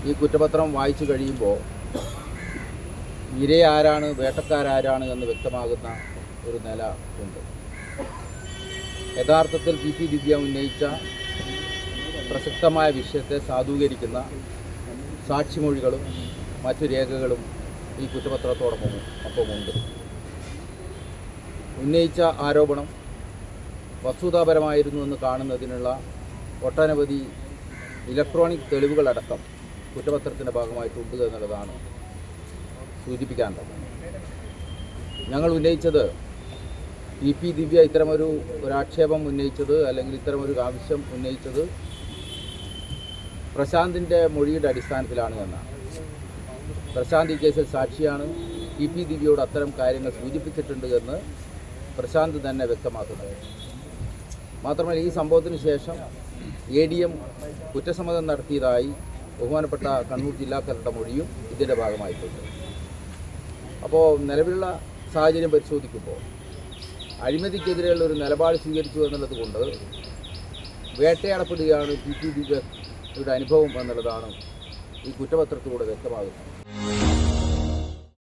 ഈ കുറ്റപത്രം വായിച്ചു കഴിയുമ്പോൾ ഇരയാരാണ് വേട്ടക്കാരാരാണ് എന്ന് വ്യക്തമാകുന്ന ഒരു നില ഉണ്ട്. യഥാർത്ഥത്തിൽ പി പി ദിവ്യ ഉന്നയിച്ച പ്രസക്തമായ വിഷയത്തെ സാധൂകരിക്കുന്ന സാക്ഷിമൊഴികളും മറ്റു രേഖകളും ഈ കുറ്റപത്രത്തോടൊപ്പമുണ്ട്. ഉന്നയിച്ച ആരോപണം വസ്തുതാപരമായിരുന്നു എന്ന് കാണുന്നതിനുള്ള ഒട്ടനവധി ഇലക്ട്രോണിക് തെളിവുകളടക്കം കുറ്റപത്രത്തിൻ്റെ ഭാഗമായിട്ടുണ്ട് എന്നുള്ളതാണ് സൂചിപ്പിക്കാനുള്ളത്. ഞങ്ങൾ ഉന്നയിച്ചത് പി പി ദിവ്യ ഇത്തരമൊരു ആക്ഷേപം ഉന്നയിച്ചത് അല്ലെങ്കിൽ ഇത്തരമൊരു ആവശ്യം ഉന്നയിച്ചത് പ്രശാന്തിൻ്റെ മൊഴിയുടെ അടിസ്ഥാനത്തിലാണ് എന്നാണ്. പ്രശാന്ത് ഈ കേസിൽ സാക്ഷിയാണ്. പി പി ദിവ്യയോട് അത്തരം കാര്യങ്ങൾ സൂചിപ്പിച്ചിട്ടുണ്ട് എന്ന് പ്രശാന്ത് തന്നെ വ്യക്തമാക്കുന്നത്. മാത്രമല്ല, ഈ സംഭവത്തിന് ശേഷം ADM കുറ്റസമ്മതം നടത്തിയതായി ബഹുമാനപ്പെട്ട കണ്ണൂർ ജില്ലാ കളക്ടറുടെ മൊഴിയും ഇതിൻ്റെ ഭാഗമായിട്ടുണ്ട്. അപ്പോൾ നിലവിലുള്ള സാഹചര്യം പരിശോധിക്കുമ്പോൾ അഴിമതിക്കെതിരെയുള്ള ഒരു നിലപാട് സ്വീകരിച്ചു എന്നുള്ളത് കൊണ്ട് വേട്ടയാടപ്പെടുകയാണ് പി പി ദിവ്യയുടെ അനുഭവം എന്നുള്ളതാണ് ഈ കുറ്റപത്രത്തിലൂടെ വ്യക്തമാകുന്നത്.